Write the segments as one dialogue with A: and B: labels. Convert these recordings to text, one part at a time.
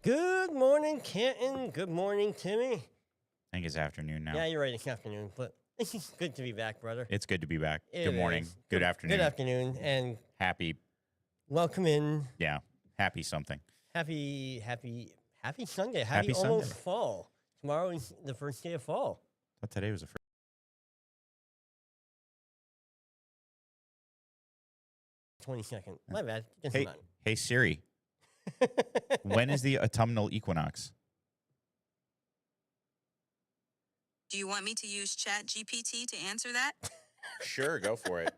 A: Good morning, Canton. Good morning, Timmy.
B: I think it's afternoon now.
A: Yeah, you're right. It's afternoon, but it's just good to be back, brother.
B: It's good to be back.
A: It
B: Good morning.
A: is.
B: Good afternoon.
A: Good afternoon, and
B: Happy,
A: welcome in.
B: happy something.
A: Happy Sunday.
B: Happy
A: Happy almost
B: Sunday.
A: fall. Tomorrow is the first day of fall.
B: But today was the first.
A: 22nd. My bad. Doesn't
B: Hey,
A: matter.
B: hey Siri, when is the autumnal equinox?
C: Do you want me to use Chat GPT to answer that?
B: Sure, go for it.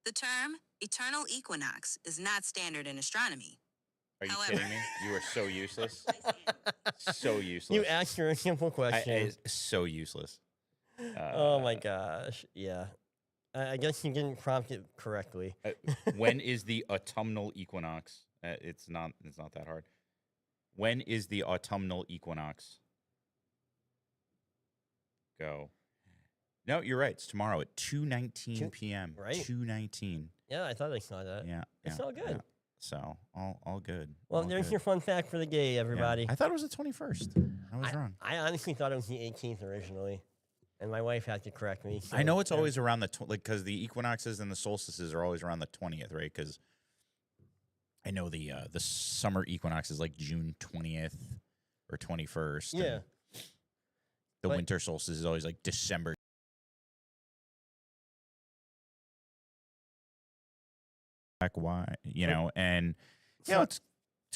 C: The term eternal equinox is not standard in astronomy.
B: Are you
C: However-
B: kidding me? You are so useless. So useless.
A: You asked her a simple question.
B: It's so useless.
A: Oh my gosh. Yeah. I guess you didn't prompt it correctly.
B: When is the autumnal equinox? It's not that hard. When is the autumnal equinox? Go. No, you're right. It's tomorrow at 2:19 p.m.
A: right.
B: 2:19.
A: Yeah, I thought I saw that.
B: Yeah.
A: It's
B: yeah,
A: all good.
B: yeah. So all good.
A: Well,
B: all
A: there's
B: good.
A: your fun fact for the day,
B: Yeah.
A: everybody.
B: I thought it was the 21st. I was wrong.
A: I honestly thought it was the 18th originally, and my wife had to correct me.
B: I know
A: so
B: it's always around the because the equinoxes and the solstices are always around the 20th, right? Because I know the summer equinox is like June 20th or 21st.
A: Yeah.
B: and the
A: But-
B: winter solstice is always like December. Like why, and it's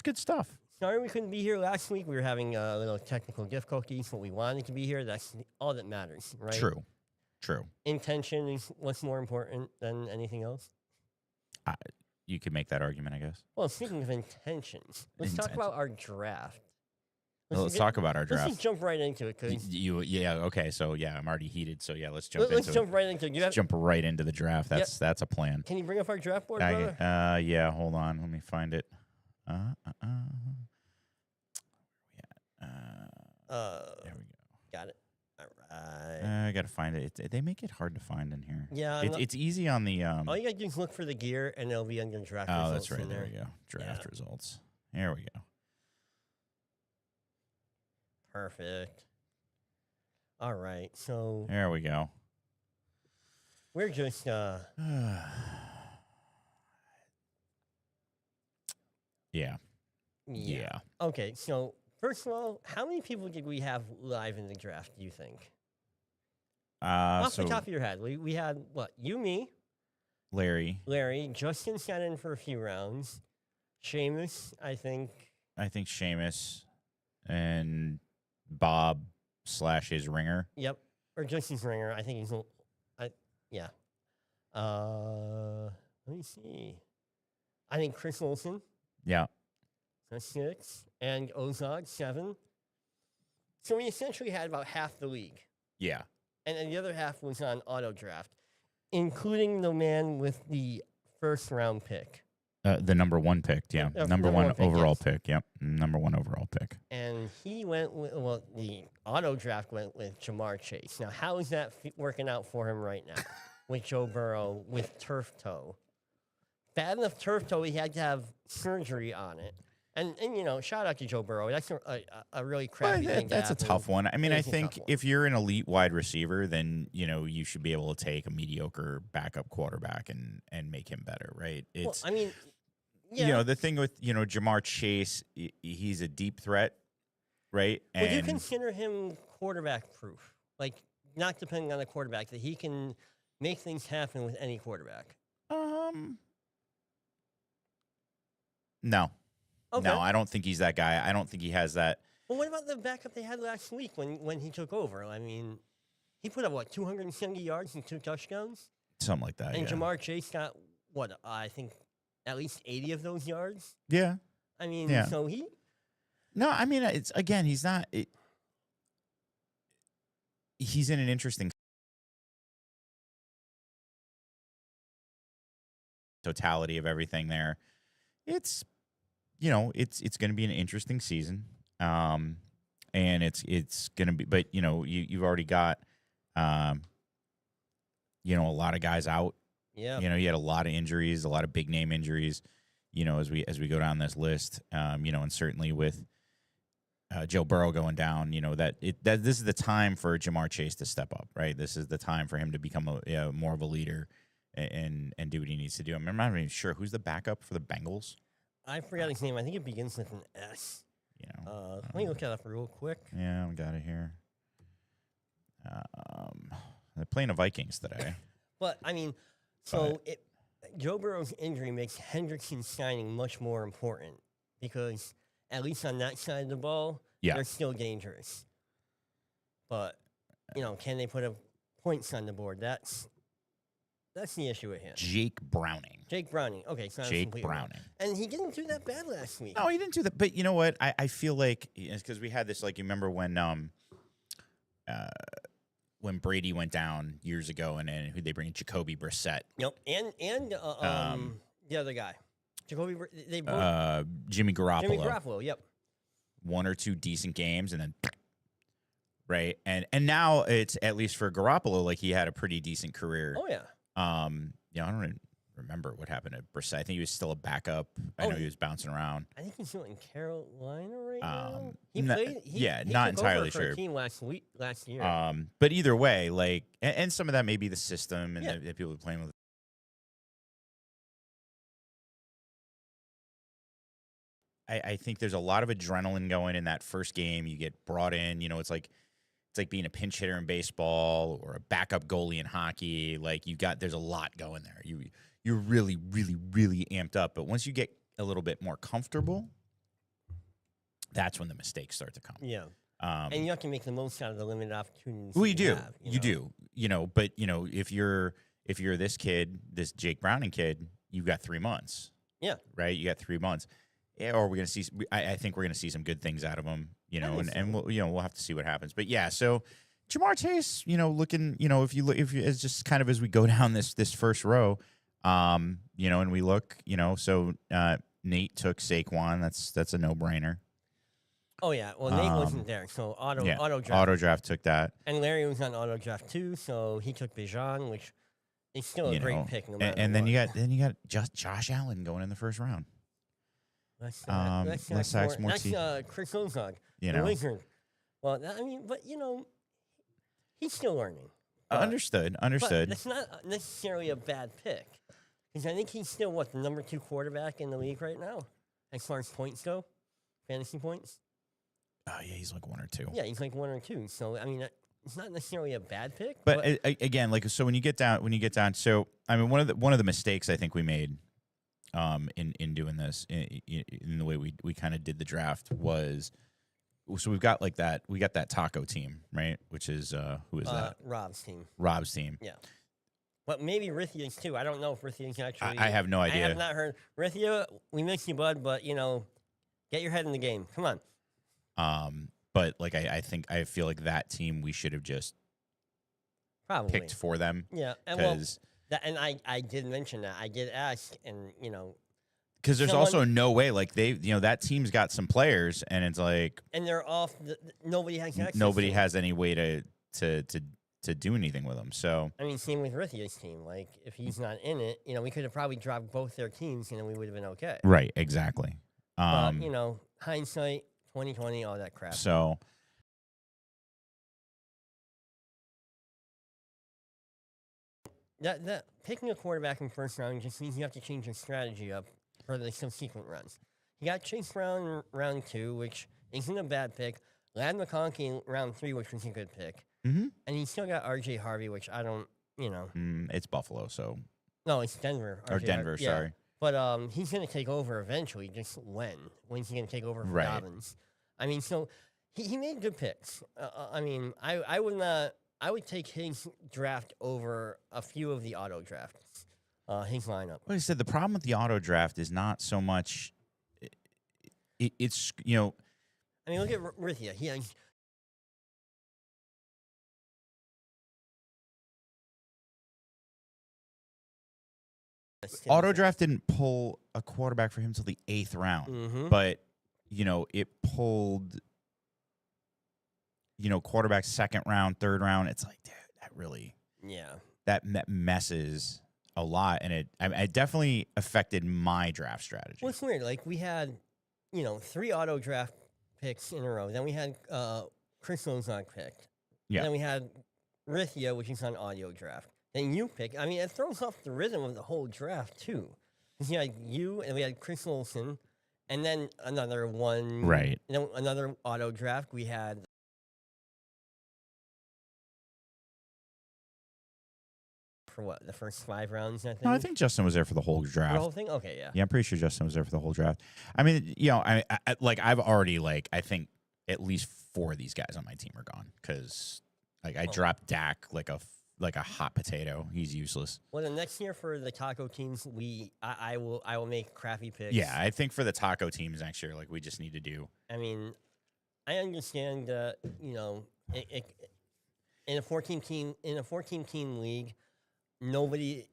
B: good stuff.
A: Sorry we couldn't be here last week. We were having a little technical difficulties, but we wanted to be here. That's all that matters, right?
B: True.
A: Intention is what's more important than anything else.
B: You could make that argument, I guess.
A: Well, speaking of intentions, let's talk about our draft.
B: Let's talk about our
A: Let's
B: draft.
A: just jump right into it, because
B: Okay. So I'm already heated. So let's jump
A: let's
B: into
A: jump
B: it.
A: right into it.
B: Jump right into the draft. That's a plan.
A: Can you bring up our draft board, brother?
B: Yeah. Hold on. Let me find it. Where there we go.
A: Got it. All right.
B: I gotta find it. They make it hard to find in here.
A: Yeah,
B: it's easy on the.
A: all you gotta do is look for the gear, and it'll be under draft
B: Oh,
A: results
B: that's right.
A: in
B: There we go. Draft
A: Yeah.
B: results. There we go.
A: Perfect. All right, so
B: There we go.
A: we're just
B: Yeah. Yeah.
A: Okay, so first of all, how many people did we have live in the draft, do you think? Off the top of your head, we had what? You, me,
B: Larry.
A: Justin sat in for a few rounds. Seamus, I think.
B: I think Seamus and Bob / his ringer.
A: Yep. Or Justin's ringer. I think he's yeah. Let me see. I think Chris Olsen.
B: Yeah.
A: That's 6. And Ozog, 7. So we essentially had about half the league.
B: Yeah.
A: And then the other half was on auto draft, including the man with the first round pick.
B: The number 1 pick. Yeah. Number one
A: pick,
B: overall
A: yes.
B: pick. Yep. Number 1 overall pick.
A: And he went with, the auto draft went with Jamar Chase. Now, how is that working out for him right now with Joe Burrow with turf toe? Bad enough turf toe, he had to have surgery on it. And shout out to Joe Burrow. That's a really crappy thing.
B: That's a tough one. I mean,
A: It
B: I
A: is a
B: think
A: tough one.
B: if you're an elite wide receiver, then you should be able to take a mediocre backup quarterback and make him better, right? It's
A: Well, I mean, yeah.
B: the thing with Jamar Chase, he's a deep threat, right?
A: Would you
B: And
A: consider him quarterback proof? Like, not depending on the quarterback, that he can make things happen with any quarterback?
B: no,
A: Okay.
B: no, I don't think he's that guy. I don't think he has that.
A: Well, what about the backup they had last week when he took over? I mean, he put up, 270 yards and 2 touchdowns?
B: Something like that.
A: And
B: yeah.
A: Jamar Chase got, I think at least 80 of those yards?
B: Yeah.
A: I mean,
B: Yeah.
A: so he...
B: No, I mean, it's again, he's not. He's in an interesting totality of everything there. It's it's going to be an interesting season, and it's going to be. But you've already got a lot of guys out
A: Yeah.
B: You know, he had a lot of injuries, a lot of big name injuries. You know, as we go down this list, you know, and certainly with Joe Burrow going down, you know, that this is the time for Jamar Chase to step up, right? This is the time for him to become more of a leader and do what he needs to do. I'm not even sure who's the backup for the Bengals.
A: I forgot his name. I think it begins with an S.
B: You know,
A: Let me look that up real quick.
B: yeah, we got it here. They're playing the Vikings today.
A: But, I mean, so Joe Burrow's injury makes Hendrickson's signing much more important because, at least on that side of the ball,
B: Yeah.
A: they're still dangerous. But, you know, can they put points on the board? That's the issue with him.
B: Jake Browning.
A: Jake Browning. Okay, so
B: Jake Browning.
A: And he didn't do that bad last week.
B: No, he didn't do that. But you know what? I feel like because we had this, like, you remember when Brady went down years ago, and then who they bring in, Jacoby Brissett,
A: Nope. And the other guy. They both
B: Jimmy Garoppolo.
A: Jimmy Garoppolo, yep.
B: One or two decent games, and then right, and now it's, at least for Garoppolo, like, he had a pretty decent career.
A: Oh yeah.
B: You know, I don't remember what happened to Brissett. I think he was still a backup. I know he was bouncing around.
A: I think he's still in Carolina right now.
B: Not
A: He took
B: entirely
A: over for a
B: sure.
A: team last year.
B: But either way, like, and some of that may be the system and
A: Yeah.
B: the people playing with. I think there's a lot of adrenaline going in that first game. You get brought in, you know, it's like being a pinch hitter in baseball or a backup goalie in hockey. Like, there's a lot going there. You're really, really, really amped up. But once you get a little bit more comfortable, that's when the mistakes start to come.
A: Yeah. And you have to make the most out of the limited opportunities.
B: Well, you do.
A: have,
B: You do. You know, but, you know, if you're this kid, this Jake Browning kid, you've got 3 months.
A: Yeah.
B: Right? You got 3 months. Yeah, or we're going to see, I think we're going to see some good things out of him, you know, and we'll, you know, we'll have to see what happens. But yeah, so Jamar Chase, you know, looking, you know, if you it's just kind of as we go down this first row, you know, and we look, you know, so Nate took Saquon. That's a no-brainer.
A: Oh yeah. Well, Nate wasn't there, so auto draft.
B: Auto draft took that.
A: And Larry was on auto draft too, so he took Bijan, which is still a
B: You
A: great
B: know,
A: pick. No matter
B: and then
A: what.
B: you got just Josh Allen going in the first round.
A: That's Chris Ozog,
B: You
A: the
B: know,
A: Wizard. Well, I mean, but you know, he's still learning.
B: understood.
A: But that's not necessarily a bad pick, because I think he's still the number 2 quarterback in the league right now, as far as points go, fantasy points.
B: Oh yeah, he's like 1 or 2.
A: Yeah, he's like 1 or 2. So I mean, it's not necessarily a bad pick.
B: But again, like, so when you get down, so I mean, one of the mistakes I think we made, in doing this, in the way we kind of did the draft, was, so we got that taco team, right? Which is who is that?
A: Rob's team.
B: Rob's team.
A: Yeah. But maybe Rithia's too. I don't know if Rithia's actually.
B: I have no idea.
A: I have not heard. Rithia, we miss you, bud, but you know, get your head in the game. Come on.
B: But like, I feel like that team we should have just
A: Probably
B: picked for them.
A: Yeah, and I did mention that. I did ask, and you know,
B: because there's also no way, like, that team's got some players, and it's like,
A: and they're off. Nobody has access.
B: Nobody
A: to
B: has any way to do anything with them. So
A: I mean, same with Rithia's team. Like, if he's not in it, you know, we could have probably dropped both their teams, and then we would have been okay.
B: right, exactly.
A: But you know, hindsight, 2020, all that crap.
B: So.
A: That picking a quarterback in first round just means you have to change your strategy up for the subsequent runs. You got Chase Brown in round 2, which isn't a bad pick. Ladd McConkey in round 3, which was a good pick.
B: Mm-hmm.
A: And you still got R.J. Harvey, which I don't, you know.
B: It's Buffalo, so.
A: No, it's Denver.
B: Or Denver,
A: yeah.
B: sorry.
A: But he's going to take over eventually, just when? When's he going to take over for Dobbins? I mean, so he made good picks. I mean, I would not. I would take his draft over a few of the auto drafts, his lineup.
B: Like I said, the problem with the auto draft is not so much. It's, you know.
A: I mean, look at Rithia. He has.
B: Auto draft didn't pull a quarterback for him until the 8th round, but you know, it pulled, you know, quarterback 2nd round, 3rd round. It's like, dude, that really,
A: yeah,
B: that messes a lot, and it definitely affected my draft strategy.
A: Well, it's weird. Like we had, 3 auto draft picks in a row. Then we had Chris Lozon picked.
B: Yeah.
A: Then we had Rithia, which is on audio draft. Then you pick. I mean, it throws off the rhythm of the whole draft too. Because you had you, and we had Chris Olsen, and then another one.
B: Right.
A: And then another auto draft. We had for what, the first 5 rounds, I think.
B: No, I think Justin was there for the whole draft.
A: The whole thing. Okay, yeah.
B: Yeah, I'm pretty sure Justin was there for the whole draft. I mean, I've already I think at least 4 of these guys on my team are gone because I dropped Dak like a hot potato. He's useless.
A: Well, the next year for the taco teams, I will make crappy picks.
B: Yeah, I think for the taco teams next year, we just need to do.
A: I mean, I understand that in a 14 team league,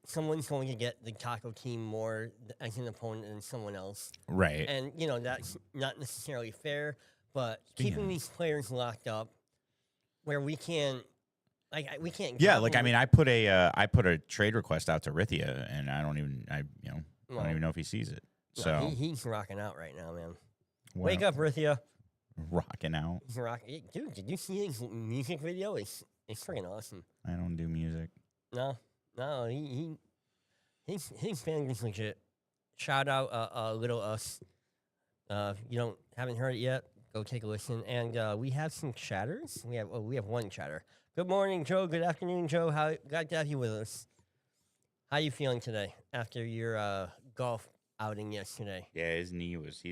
A: someone's going to get the taco team more as an opponent than someone else,
B: Right.
A: and that's not necessarily fair. But keeping these players locked up, where we can't. We can't.
B: Yeah, I mean, I put a trade request out to Rithia, and I don't even know if he sees it.
A: No,
B: So
A: he's rocking out right now, man.
B: well,
A: Wake up, Rithia.
B: rocking out.
A: He's rocking. Dude, did you see his music video? It's freaking awesome.
B: I don't do music.
A: No, his band is legit. Shout out, Little Us. If you haven't heard it yet, go take a listen. And we have some chatters. We have one chatter. Good morning, Joe. Good afternoon, Joe. Glad to have you with us. How you feeling today after your golf outing yesterday?
B: Yeah, his knee was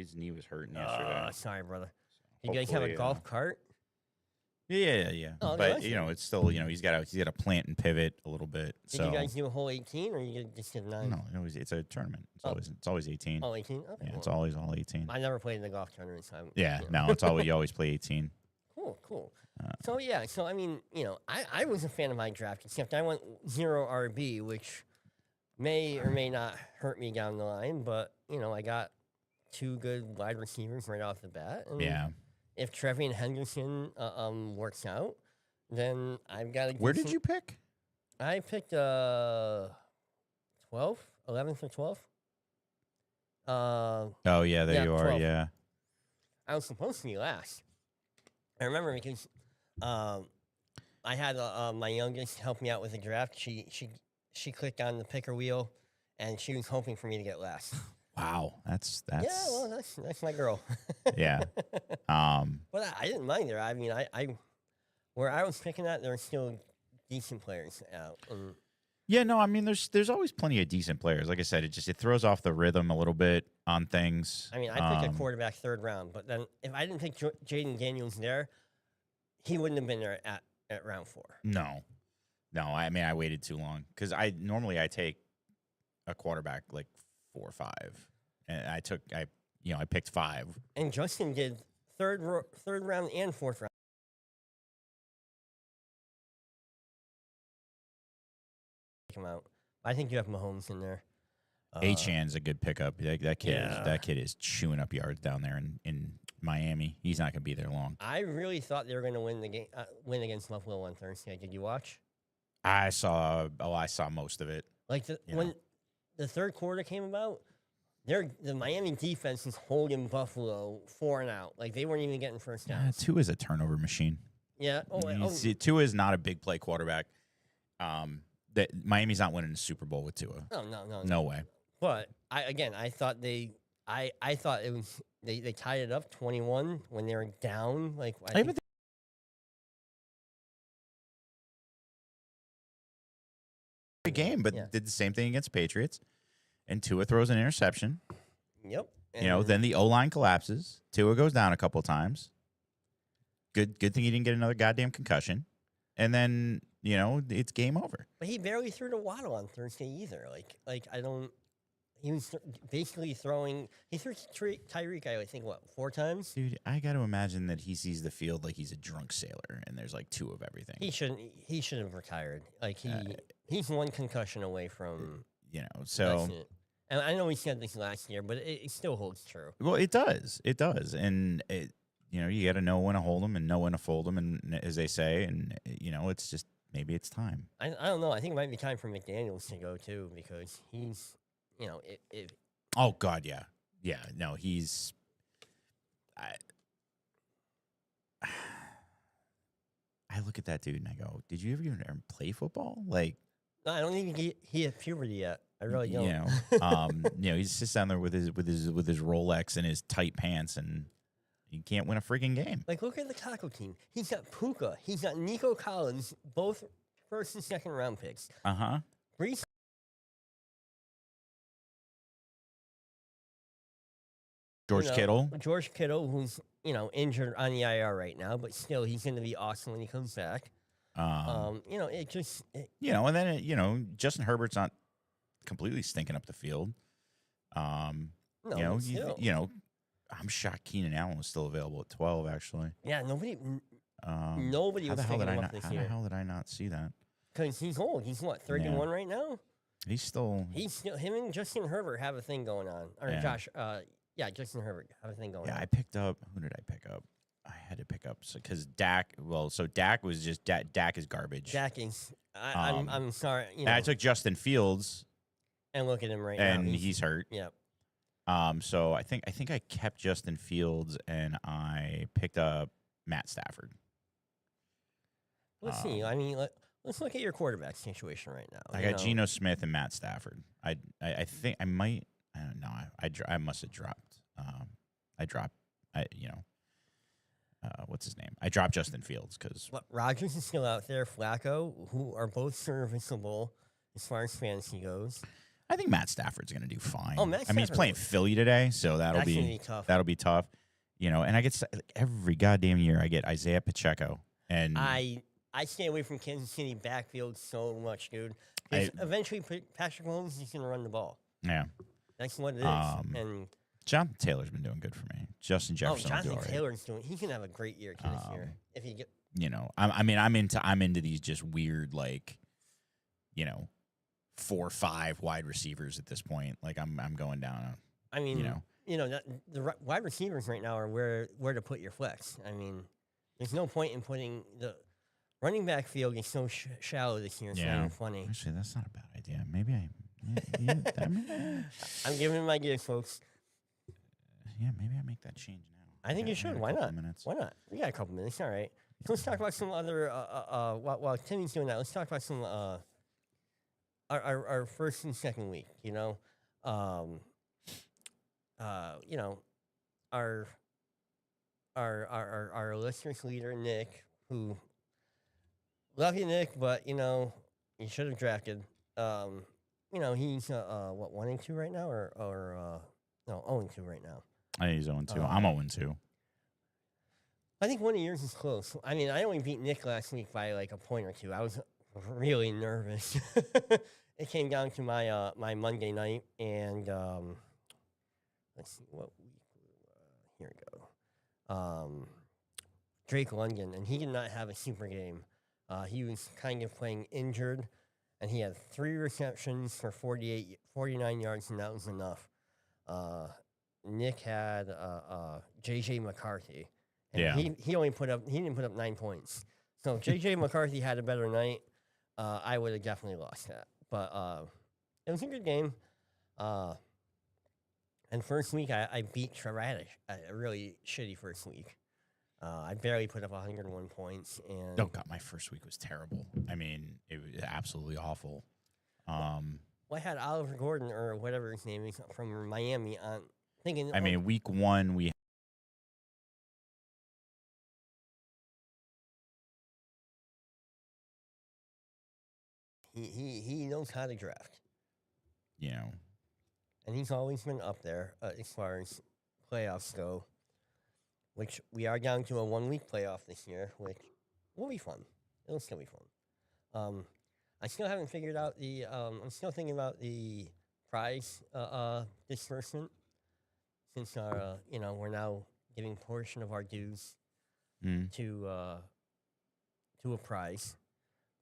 B: hurting yesterday.
A: Sorry, brother. You guys have a golf cart?
B: Yeah.
A: Oh,
B: but
A: nice.
B: It's still he's got to plant and pivot a little bit.
A: Did you guys do a whole 18 or you just did 9?
B: No, it's a tournament. It's always 18.
A: Oh, 18? Okay.
B: Yeah, it's
A: well,
B: always all 18.
A: I never played in the golf tournament, so
B: Yeah, no, it's always you always play 18.
A: Cool. So I mean, I was a fan of my draft, except I went 0 RB, which may or may not hurt me down the line, but I got 2 good wide receivers right off the bat. And
B: Yeah.
A: if Trevian Henderson works out, then I've got a
B: Where did you pick?
A: I picked 11th or 12th.
B: Oh yeah, there
A: yeah,
B: you are.
A: 12.
B: Yeah.
A: I was supposed to be last. I remember because I had my youngest help me out with the draft. She clicked on the picker wheel, and she was hoping for me to get last.
B: Wow, that's
A: Yeah, well, that's my girl.
B: yeah.
A: But I didn't mind her. I mean, I where I was picking at, there were still decent players out. And
B: Yeah, no, I mean, there's always plenty of decent players. Like I said, it throws off the rhythm a little bit on things.
A: I mean, I picked a quarterback 3rd round, but then if I didn't pick Jaden Daniels there, he wouldn't have been there at round 4.
B: No, I mean, I waited too long because I normally take a quarterback 4 or 5, and I picked 5.
A: And Justin did third round and 4th round. Come out. I think you have Mahomes in there.
B: Achan's a good pickup. That kid is chewing up yards down there in Miami. He's not going to be there long.
A: I really thought they were going to win the game, win against Buffalo on Thursday. Did you watch?
B: I saw most of it.
A: When the 3rd quarter came about, the Miami defense is holding Buffalo 4 and out. They weren't even getting first downs.
B: Tua is a turnover machine.
A: Yeah.
B: Tua is not a big play quarterback. That Miami's not winning the Super Bowl with Tua. No way.
A: But I thought they tied it up 21 when they were down.
B: Game, but did the same thing against Patriots. And Tua throws an interception.
A: Yep.
B: Then the O-line collapses. Tua goes down a couple times. Good thing he didn't get another goddamn concussion. And then, it's game over.
A: But he barely threw to Waddle on Thursday either. He was basically throwing. He threw Tyreek, I think, 4 times?
B: Dude, I got to imagine that he sees the field like he's a drunk sailor, and there's 2 of everything.
A: He should have retired. He's 1 concussion away from.
B: So.
A: And I know we said this last year, but it still holds true.
B: Well, it does. It does. And, you got to know when to hold them and know when to fold them, and as they say. And, it's just, maybe it's time.
A: I don't know. I think it might be time for McDaniels to go too because he's, if
B: Oh God, yeah, yeah. No, he's. I look at that dude and I go, "Did you ever even play football?" Like,
A: no, I don't think he hit puberty yet. I really don't.
B: He sits down there with his Rolex and his tight pants, and he can't win a freaking game.
A: Like, look at the Taco team. He's got Puka. He's got Nico Collins, both first and second round picks. Brees.
B: George Kittle.
A: George Kittle, who's injured on the IR right now, but still he's going to be awesome when he comes back. And
B: then Justin Herbert's not completely stinking up the field. I'm shocked Keenan Allen was still available at 12. Actually,
A: yeah, nobody was picking him up this year.
B: How the hell did I not see that?
A: Because he's old. He's what, 31 right now?
B: He's still
A: him and Justin Herbert have a thing going on. Or Josh, Justin Herbert have a thing going on.
B: Yeah, I picked up. Who did I pick up? I had to pick up because Dak. Well, so Dak was just Dak is garbage.
A: Dak is. I'm sorry.
B: And I took Justin Fields.
A: And look at him now.
B: And he's hurt.
A: Yep.
B: So I think I kept Justin Fields and I picked up Matt Stafford.
A: Let's see. I mean, let's look at your quarterback situation right now.
B: I got Geno Smith and Matt Stafford. I think I might. I don't know. I must have dropped. What's his name? I dropped Justin Fields because
A: Rodgers is still out there. Flacco, who are both serviceable as far as fantasy goes.
B: I think Matt Stafford's going to do fine.
A: Oh, Matt Stafford,
B: he's playing Philly today, so that'll be
A: tough.
B: That'll be tough. And I get every goddamn year I get Isaiah Pacheco, and
A: I stay away from Kansas City backfield so much, dude. Eventually, Patrick Mahomes is going to run the ball.
B: Yeah,
A: that's what it is. And
B: Jonathan Taylor's been doing good for me. Justin Jefferson.
A: Jonathan Taylor's doing. He's going to have a great year this year if he get.
B: I'm into these just weird 4 or 5 wide receivers at this point. Like I'm going down.
A: The wide receivers right now are where to put your flex. I mean, there's no point in putting the running back field is so shallow this year. It's not even funny.
B: Actually, that's not a bad idea. Maybe
A: I'm giving him ideas, folks.
B: Yeah, maybe I make that change now.
A: I think you should. Why not? Why not? We got a couple minutes. All right. So let's talk about some other. While Timmy's doing that, let's talk about some. Our first and second week. Our listeners leader Nick, who love you, Nick, but you should have drafted. He's 1-2 right now, or no 0-2 right now.
B: I think he's 0-2. I'm 0-2.
A: I think one of yours is close. I mean, I only beat Nick last week by like a point or two. I was really nervous. It came down to my my Monday night, and let's see what week. Here we go. Drake London, and he did not have a super game. He was kind of playing injured, and he had 3 receptions for 49 yards, and that was enough. Nick had J.J. McCarthy. And he only didn't put up 9 points. So if J.J. McCarthy had a better night, I would have definitely lost that. But it was a good game. And first week, I beat Trevadish. A really shitty first week. I barely put up 101 points. And
B: oh, God, my first week was terrible. I mean, it was absolutely awful.
A: I had Oliver Gordon, or whatever his name is, from Miami on thinking.
B: Week 1, we
A: He knows how to draft. And he's always been up there as far as playoffs go, which we are down to a 1-week playoff this year, which will be fun. It'll still be fun. I still haven't figured out the. I'm still thinking about the prize disbursement, since our we're now giving portion of our dues to a prize.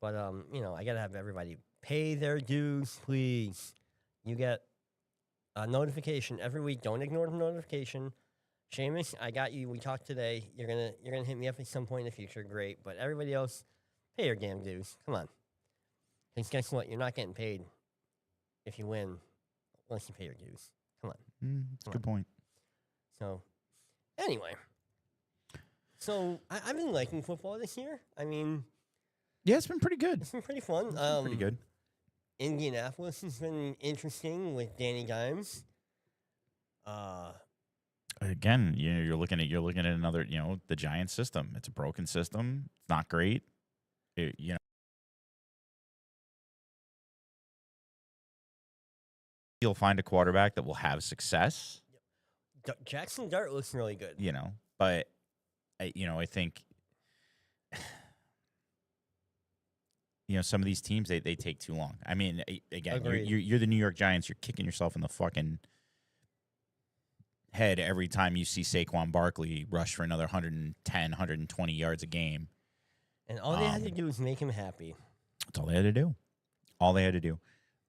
A: But I gotta have everybody pay their dues, please. You get a notification every week. Don't ignore the notification. Seamus, I got you. We talked today. You're gonna hit me up at some point in the future. Great. But everybody else, pay your damn dues. Come on. Because guess what? You're not getting paid if you win unless you pay your dues. Come on.
B: That's a good point.
A: So, anyway. So, I've been liking football this year. I mean,
B: Yeah, it's been pretty good.
A: it's been pretty fun.
B: It's been pretty good.
A: Indianapolis has been interesting with Danny Dimes.
B: Again, you're looking at another, the Giants system. It's a broken system. It's not great. You'll find a quarterback that will have success.
A: Jackson Dart looks really good.
B: But I think some of these teams they take too long. I mean, again, you're the New York Giants. You're kicking yourself in the fucking head every time you see Saquon Barkley rush for another 110, 120 yards a game.
A: And all they had to do was make him happy.
B: That's all they had to do.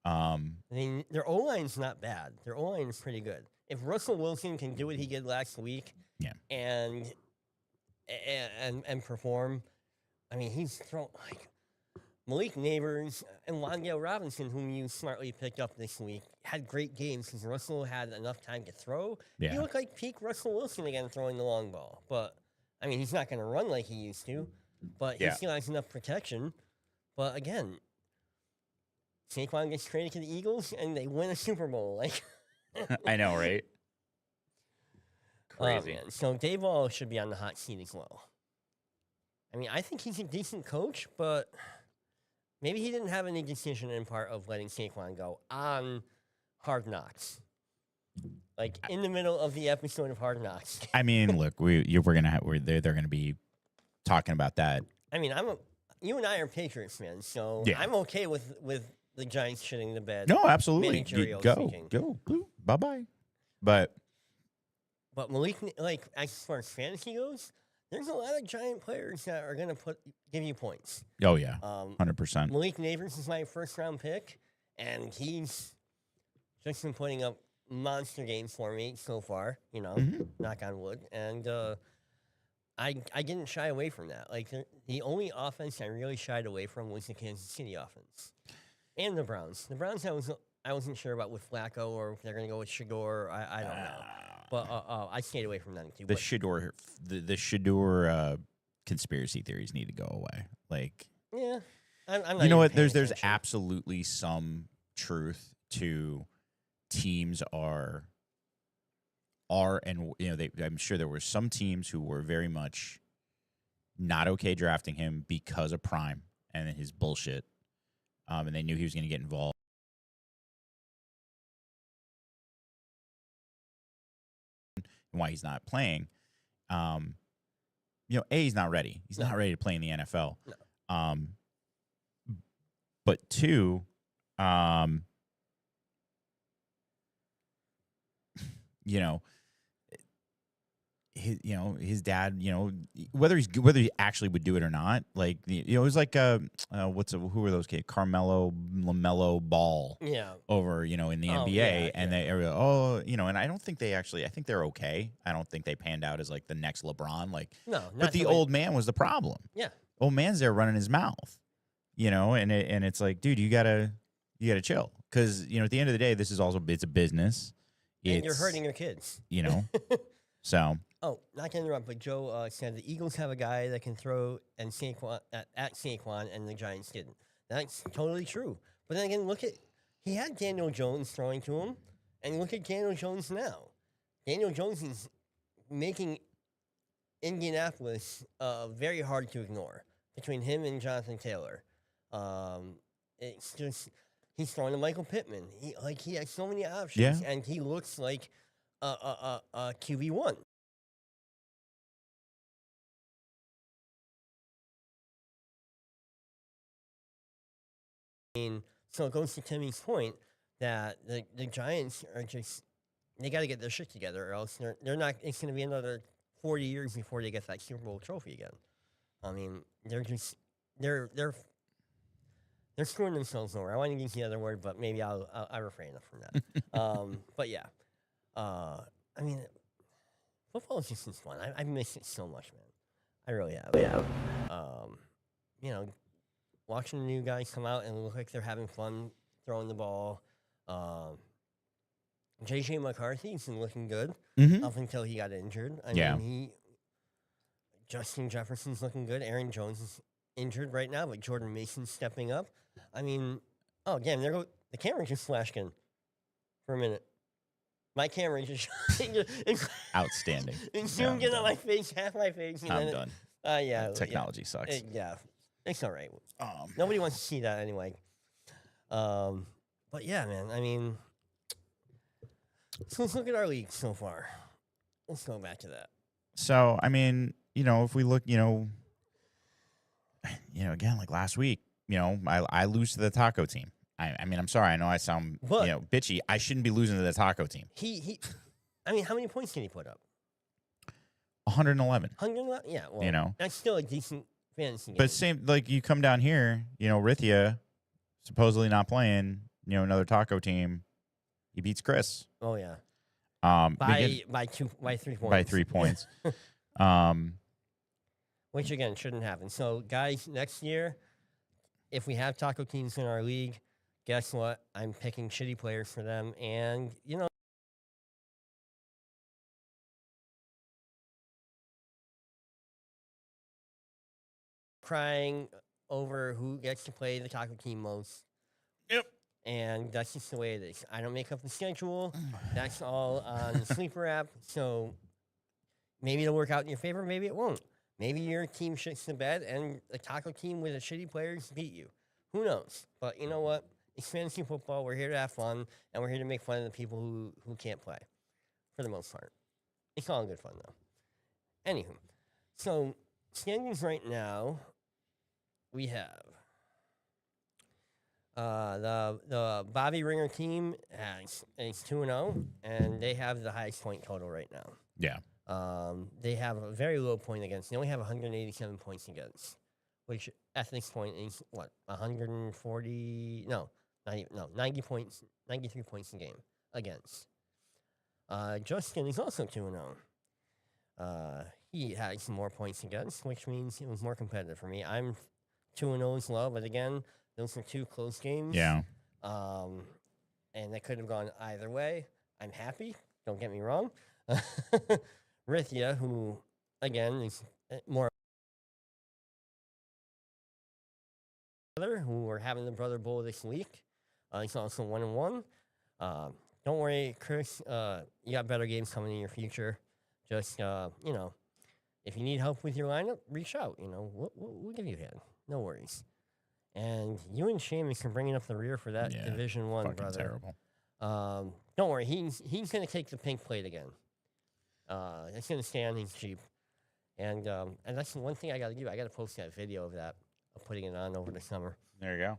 A: I mean, their O-line's not bad. Their O-line is pretty good. If Russell Wilson can do what he did last week,
B: yeah,
A: and perform, I mean, he's thrown like Malik Neighbors and Wan'Dale Robinson, whom you smartly picked up this week, had great games because Russell had enough time to throw.
B: Yeah.
A: He looked like peak Russell Wilson again throwing the long ball. But, I mean, he's not going to run like he used to, but he still has enough protection. But, again, Saquon gets traded to the Eagles, and they win a Super Bowl. Like,
B: I know, right? Crazy.
A: Man. So Dave Ball should be on the hot seat as well. I mean, I think he's a decent coach, but maybe he didn't have any decision in part of letting Saquon go on Hard Knocks. Like in the middle of the episode of Hard Knocks.
B: I mean, look, they're gonna be talking about that.
A: I mean, you and I are Patriots fans, so I'm okay with the Giants shitting the bed.
B: No, absolutely. Go, bye bye. But
A: Malik, like as far as fantasy goes, there's a lot of Giant players that are gonna give you points.
B: Oh yeah, 100%.
A: Malik Neighbors is my first round pick, and he's just been putting up monster games for me so far. Knock on wood, and I didn't shy away from that. Like the only offense I really shied away from was the Kansas City offense, and the Browns. The Browns I wasn't sure about with Flacco or if they're gonna go with Shador. I don't know. But I stayed away from them too.
B: The Shador conspiracy theories need to go away. Like,
A: yeah, I'm not.
B: You know what? There's
A: attention.
B: absolutely some truth to teams are and I'm sure there were some teams who were very much not okay drafting him because of Prime and his bullshit, and they knew he was going to get involved. Why he's not playing. He's not ready. He's not ready to play in the NFL.
A: No.
B: But two, his dad, whether he actually would do it or not, like it was like who are those kids? Carmelo LaMelo Ball, over in the NBA, and they and I don't think I think they're okay. I don't think they panned out as like the next LeBron, like
A: no,
B: but the old man was the problem.
A: Yeah,
B: old man's there running his mouth, and it's like, dude, you gotta chill, because at the end of the day, this is also it's a business.
A: And you're hurting your kids.
B: So.
A: Oh, not to interrupt, but Joe said the Eagles have a guy that can throw and Saquon at Saquon, and the Giants didn't. That's totally true. But then again, he had Daniel Jones throwing to him, and look at Daniel Jones now. Daniel Jones is making Indianapolis very hard to ignore between him and Jonathan Taylor. It's just he's throwing to Michael Pittman. He has so many options, and he looks like a QB1. So it goes to Timmy's point that the Giants are they got to get their shit together, or else they're not. It's going to be another 40 years before they get that Super Bowl trophy again. I mean, they're screwing themselves over. I want to use the other word, but maybe I'll refrain from that. But yeah, I mean, football is just fun. I miss it so much, man. I really have. Yeah. watching the new guys come out and look like they're having fun throwing the ball. JJ McCarthy's been looking good up until he got injured. I
B: Yeah.
A: mean, Justin Jefferson's looking good. Aaron Jones is injured right now, but Jordan Mason's stepping up. I mean, oh, again, the camera just flashed in for a minute. My camera just
B: Outstanding.
A: and
B: Yeah,
A: zoomed
B: I'm
A: in on
B: done.
A: my face, half my face. And
B: I'm
A: then
B: done.
A: Yeah.
B: Technology sucks.
A: Yeah. It's all right.
B: Um,
A: Nobody wants to see that anyway. But yeah, man. I mean, so let's look at our league so far. Let's go back to that.
B: So, I mean, if we look, again, like last week, I lose to the taco team. I mean, I'm sorry. I know I sound,
A: But-
B: bitchy. I shouldn't be losing to the taco team.
A: I mean, how many points can he put up?
B: 111.
A: 100? Yeah. Well, that's still a decent fantasy game.
B: But same, like you come down here, Rithia, supposedly not playing, another taco team. He beats Chris.
A: Oh yeah.
B: By
A: 3 points.
B: by 3 points.
A: Which again shouldn't happen. So guys, next year, if we have taco teams in our league, guess what? I'm picking shitty players for them, and crying over who gets to play the taco team most.
B: Yep.
A: And that's just the way it is. I don't make up the schedule. That's all on the Sleeper app. So maybe it'll work out in your favor. Maybe it won't. Maybe your team shits the bed and the taco team with the shitty players beat you. Who knows? But you know what? It's fantasy football. We're here to have fun, and we're here to make fun of the people who can't play, for the most part. It's all good fun, though. Anywho, so standings right now, we have the Bobby Ringer team is 2-0, and they have the highest point total right now.
B: Yeah.
A: They have a very low point against. They only have 187 points against, which at this point is what 140? No, 90 points, 93 points a game against. Justin is also 2-0. He has some more points against, which means it was more competitive for me. I'm 2-0 as well, but again, those are two close games.
B: Yeah.
A: And that could have gone either way. I'm happy. Don't get me wrong. Rithia, who again is more who are having the Brother Bowl this week. He's also 1-1. Don't worry, Chris. You got better games coming in your future. Just if you need help with your lineup, reach out. We'll give you a hand. No worries. And you and Seamus are bringing up the rear for that Division 1,
B: Fucking
A: brother.
B: terrible.
A: Don't worry, he's gonna take the pink plate again. It's gonna stay on his Jeep, and that's the one thing I gotta do. I gotta post that video of that, of putting it on over the summer.
B: There you go.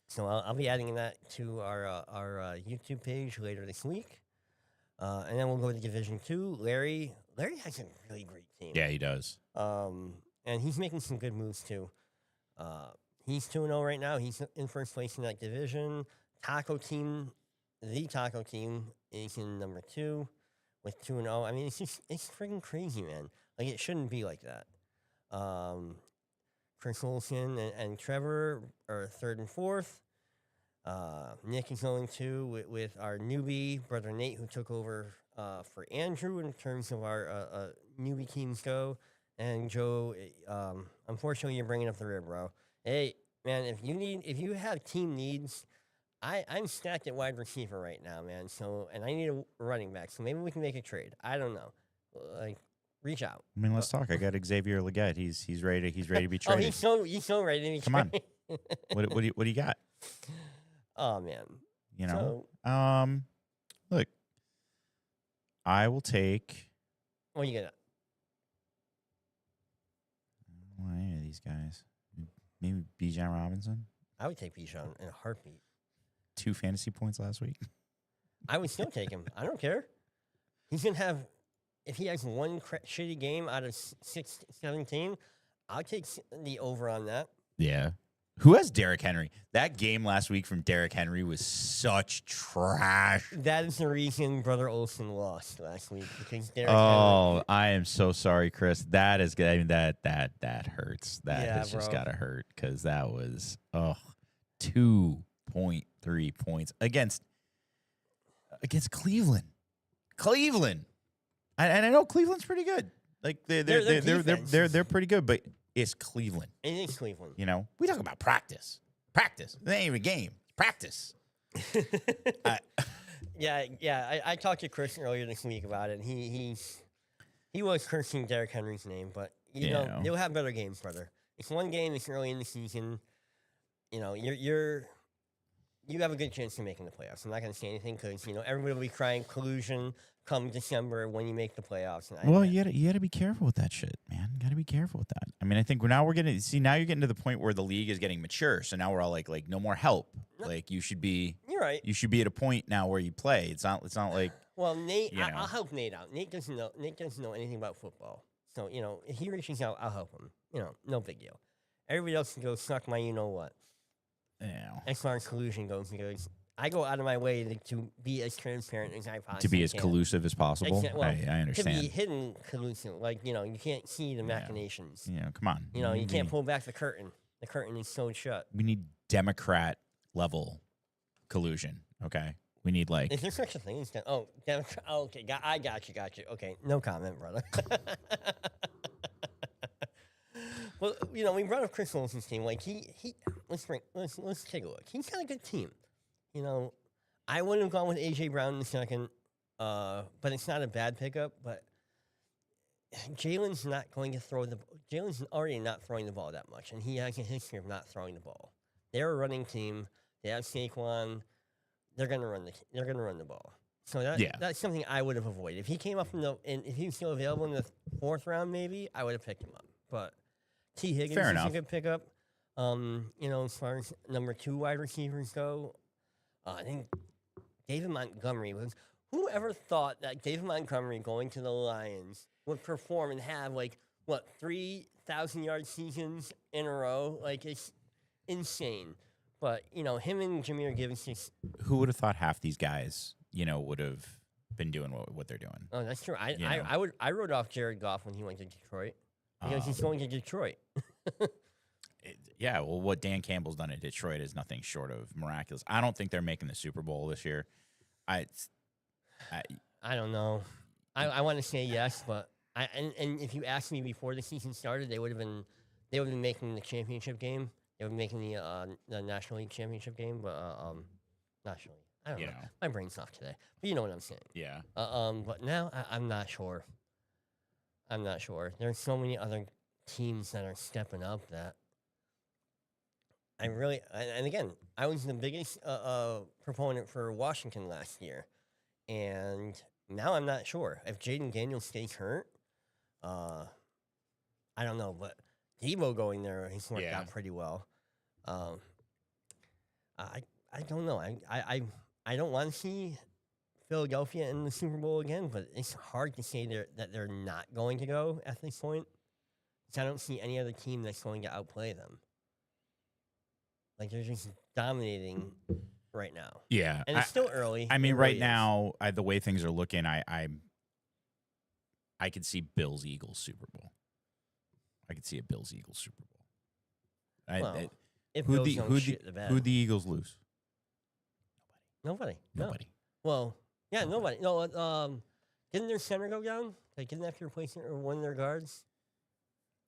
A: So I'll be adding that to our YouTube page later this week, and then we'll go to Division 2. Larry has a really great team.
B: Yeah, he does.
A: And he's making some good moves too. He's 2-0 right now. He's in first place in that division. The Taco Team is in number 2 with 2-0. I mean, it's freaking crazy, man. Like, it shouldn't be like that. Chris Olsen and Trevor are 3rd and 4th. Nick is 0-2 with our newbie, Brother Nate, who took over for Andrew in terms of our newbie teams go. And Joe, unfortunately, you're bringing up the rear, bro. Hey, man, if you have team needs, I'm stacked at wide receiver right now, man. So, and I need a running back. So maybe we can make a trade. I don't know. Like, reach out.
B: I mean, let's talk. I got Xavier Leggett. He's ready. He's ready to be
A: Oh,
B: traded.
A: he's so ready to be
B: Come on.
A: traded.
B: What do you got?
A: Oh man.
B: Look, I will take.
A: What you gonna?
B: Any of these guys? Maybe Bijan Robinson.
A: I would take Bijan in a heartbeat.
B: 2 fantasy points last week.
A: I would still take him. I don't care. He's gonna have. If he has one shitty game out of 17, I'll take the over on that.
B: Yeah. Who has Derrick Henry? That game last week from Derrick Henry was such trash.
A: That is the reason Brother Olsen lost last week because Derrick Henry.
B: Oh, I am so sorry, Chris. That is good. I mean, that hurts. That
A: Yeah,
B: has just
A: bro.
B: gotta hurt because that was 2.3 points against Cleveland. Cleveland. And I know Cleveland's pretty good. Like
A: Their
B: they're pretty good, but it's Cleveland.
A: It is Cleveland.
B: You know, we talk about practice. Practice. It ain't even a game. It's practice.
A: I talked to Chris earlier this week about it. And he was cursing Derrick Henry's name, but you know they'll have better games, brother. It's one game. It's early in the season. You know you have a good chance of making the playoffs. I'm not going to say anything because everybody will be crying collusion come December when you make the playoffs.
B: Well, you got to be careful with that shit, man. Got to be careful with that. I mean, I think now you're getting to the point where the league is getting mature. So now we're all like no more help.
A: No.
B: Like you should be.
A: You're right.
B: You should be at a point now where you play. It's not like.
A: Well, Nate,
B: You know.
A: I'll help Nate out. Nate doesn't know anything about football. So, if he reaches out, I'll help him. No big deal. Everybody else can go suck my what. As far as collusion goes, because I go out of my way to be as transparent as I possibly
B: To be as
A: can.
B: collusive as possible.
A: Well,
B: I
A: To
B: understand.
A: be hidden collusive. Like, you can't see the machinations.
B: Come on.
A: You can't pull back the curtain. The curtain is sewn shut.
B: We need Democrat level collusion. Okay. We need like.
A: Is there such a thing? Democrat. Oh, okay. I got you. Okay. No comment, brother. Well, we brought up Chris Olsen's team. Like let's take a look. He's got a good team. I wouldn't have gone with AJ Brown in the second, but it's not a bad pickup. But Jalen's not going to throw the. Jalen's already not throwing the ball that much, and he has a history of not throwing the ball. They're a running team. They have Saquon. They're gonna run the ball. So that's something I would have avoided. If he came up and if he was still available in the fourth round, maybe I would have picked him up. But T. Higgins
B: Fair
A: is
B: enough.
A: a good pickup. As far as number 2 wide receivers go, I think David Montgomery was. Whoever thought that David Montgomery going to the Lions would perform and have 3,000-yard seasons in a row? Like, it's insane. But him and Jahmyr Gibbs just.
B: Who would have thought half these guys, would have been doing what they're doing?
A: Oh, that's true. I wrote off Jared Goff when he went to Detroit because he's going to Detroit.
B: Yeah, well, what Dan Campbell's done at Detroit is nothing short of miraculous. I don't think they're making the Super Bowl this year.
A: I don't know. I want to say yes, but and if you asked me before the season started, they would have been making the championship game. They were making the National League championship game, but National League. I don't know. My brain's off today, but you know what I'm saying.
B: Yeah.
A: But now I'm not sure. I'm not sure. There's so many other teams that are stepping up that I really and again I was the biggest proponent for Washington last year, and now I'm not sure if Jaden Daniels stays hurt. I don't know, but Debo going there, he's worked out pretty well. I don't know. I don't want to see Philadelphia in the Super Bowl again, but it's hard to say that they're not going to go at this point. Because I don't see any other team that's going to outplay them. Like, they're just dominating right now.
B: Yeah.
A: And it's still early.
B: I mean,
A: It
B: right
A: really is.
B: now, the way things are looking, I could see Bills-Eagles Super Bowl. I could see a Bills-Eagles Super Bowl.
A: Well, if
B: who'd
A: Bills don't shit the bed.
B: the Eagles lose?
A: Nobody. No.
B: Nobody.
A: Well, yeah, nobody. No, didn't their center go down? Like, didn't they have to replace it or one of their guards?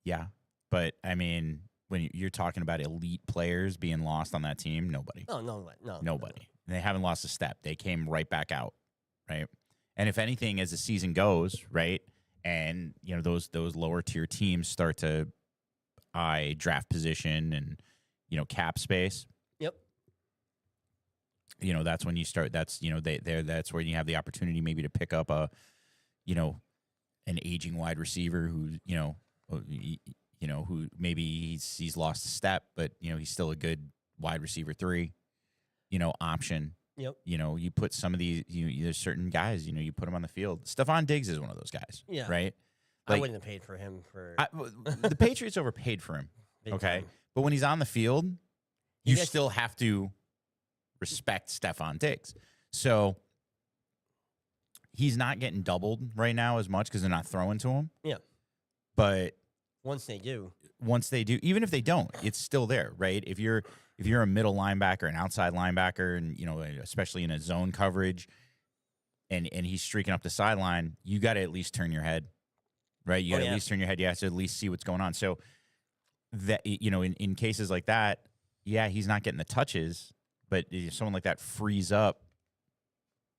B: Yeah, but I mean, when you're talking about elite players being lost on that team, nobody.
A: Oh, no.
B: Nobody. They haven't lost a step. They came right back out, right? And if anything, as the season goes, right, and those lower tier teams start to eye draft position and cap space.
A: Yep.
B: That's when you start. That's that's where you have the opportunity maybe to pick up an aging wide receiver who who maybe he's lost a step, but he's still a good wide receiver 3, option.
A: Yep.
B: You put some of these. There's certain guys. You put them on the field. Stephon Diggs is one of those guys.
A: Yeah.
B: Right.
A: I wouldn't have paid for him for
B: the Patriots overpaid for him.
A: big
B: Okay.
A: time.
B: But when he's on the field, you
A: gets-
B: still have to respect Stephon Diggs. So he's not getting doubled right now as much because they're not throwing to him.
A: Yeah.
B: But
A: Once they do.
B: once they do, even if they don't, it's still there, right? If you're a middle linebacker, an outside linebacker, and especially in a zone coverage, and he's streaking up the sideline, you got to at least turn your head, right? You got to at least turn your head. You have to at least see what's going on. So that in cases like that, yeah, he's not getting the touches, but if someone like that frees up,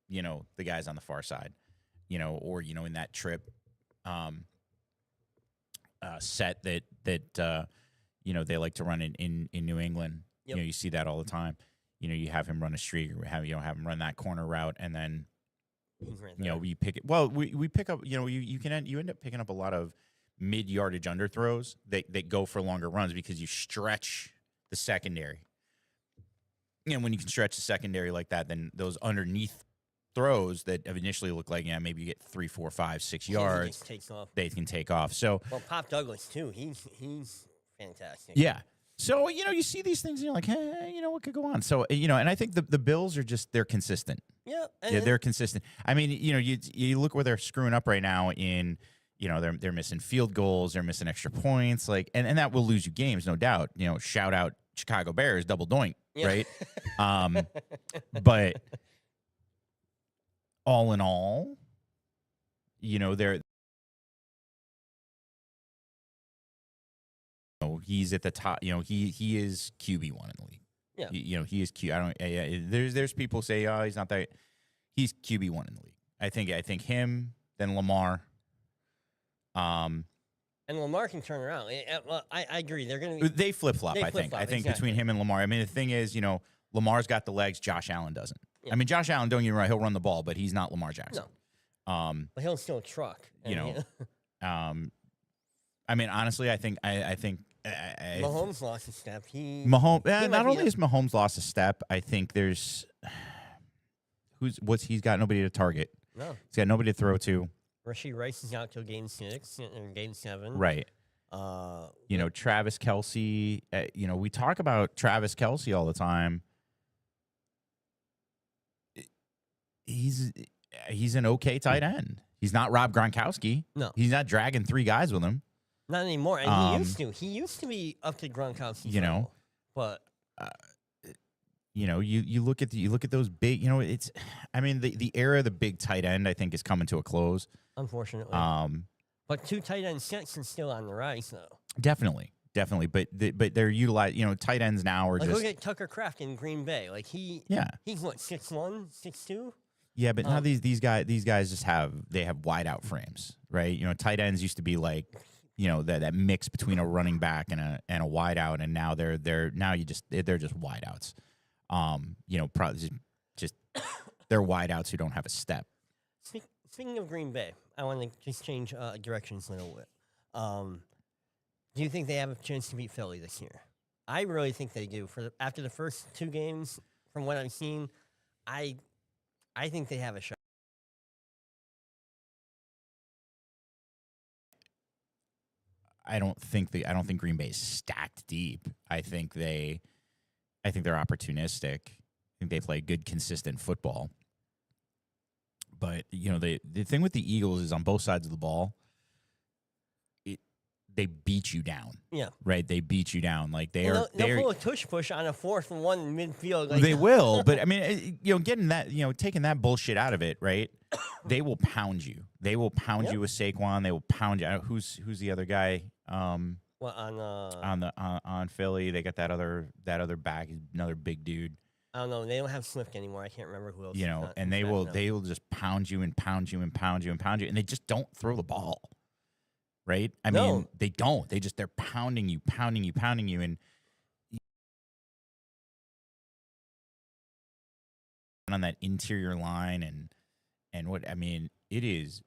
B: the guys on the far side, or in that trip set that they like to run in New England.
A: Yep.
B: You see that all the time. You have him run a streak, or have him run that corner route, and then
A: He's right there.
B: we pick it. Well, we pick up. You end up picking up a lot of mid yardage underthrows that go for longer runs because you stretch the secondary. And when you can stretch the secondary like that, then those underneath throws that have initially look like maybe you get 3, 4, 5, 6
A: He
B: yards,
A: just takes off.
B: they can take off. So
A: Well, Pop Douglas too. He's fantastic.
B: yeah. So you see these things and you're like, hey, what could go on? So and I think the Bills are they're consistent.
A: Yeah.
B: Yeah, they're consistent. I mean, you look where they're screwing up right now in, they're missing field goals, they're missing extra points, and that will lose you games, no doubt. Shout out Chicago Bears, double doink,
A: Yeah.
B: right? But all in all, they're he's at the top. He is QB1 in the league.
A: Yeah.
B: He is Q. I don't. There's people say, oh, he's not that. He's QB1 in the league. I think him, then Lamar.
A: And Lamar can turn around. I agree. They're going to be.
B: They flip flop.
A: They
B: I think.
A: flip-flop,
B: I think
A: exactly.
B: between him and Lamar. I mean, the thing is, Lamar's got the legs. Josh Allen doesn't.
A: Yeah.
B: I mean, Josh Allen, don't get me wrong, he'll run the ball, but he's not Lamar Jackson.
A: No. But he'll still truck.
B: I mean, honestly, I think
A: Mahomes lost a step.
B: Mahomes.
A: might
B: Not
A: be
B: only
A: a-
B: has Mahomes lost a step, I think there's he's got nobody to target.
A: No.
B: He's got nobody to throw to.
A: Rashee Rice is out till game 6 or game 7.
B: Right.
A: Uh,
B: Travis Kelce. We talk about Travis Kelce all the time. He's an okay tight end. He's not Rob Gronkowski.
A: No.
B: He's not dragging 3 guys with him.
A: not anymore. And he used to. He used to be up to Gronkowski's level. But
B: You look at those big. It's. I mean, the era of the big tight end, I think, is coming to a close.
A: unfortunately. But 2 tight end sets is still on the rise, though.
B: Definitely. But they're utilized. Tight ends now are
A: Like,
B: just.
A: look at Tucker Kraft in Green Bay. Like, he's what, 6'1", 6'2"?
B: Yeah, but now these guys just have wide out frames, right? Tight ends used to be like, that mix between a running back and a wide out, and now they're just wide outs. Probably just they're wide outs who don't have a step.
A: Speaking of Green Bay, I want to just change directions a little bit. Do you think they have a chance to beat Philly this year? I really think they do. After the first 2 games, from what I've seen, I think they have a shot.
B: I don't think Green Bay is stacked deep. I think they're opportunistic. I think they play good, consistent football. But the thing with the Eagles is on both sides of the ball, they beat you down.
A: Yeah.
B: Right? They beat you down. Like
A: They'll pull a tush push on a 4th and 1 midfield. Like,
B: they will, but I mean, getting that, taking that bullshit out of it, right? They will pound you. They will pound you with Saquon. They will pound you. Who's the other guy?
A: what,
B: On Philly, they got that other back, another big dude.
A: I don't know. They don't have Swift anymore. I can't remember who else.
B: And they will just pound you and pound you and pound you and pound you, and they just don't throw the ball. Right? I mean, they don't. They're pounding you, and on that interior line, and what I mean, it is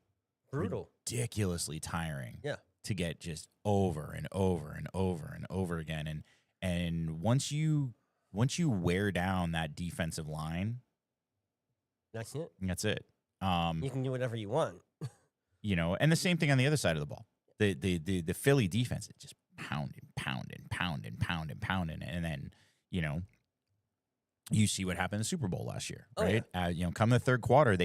A: brutal,
B: ridiculously tiring.
A: Yeah.
B: To get just over and over and over and over again, and once you wear down that defensive line,
A: that's it.
B: that's it.
A: You can do whatever you want.
B: And the same thing on the other side of the ball. The Philly defense is just pounding, and then you know, you see what happened in the Super Bowl last year,
A: Oh,
B: right? You know, come the third quarter,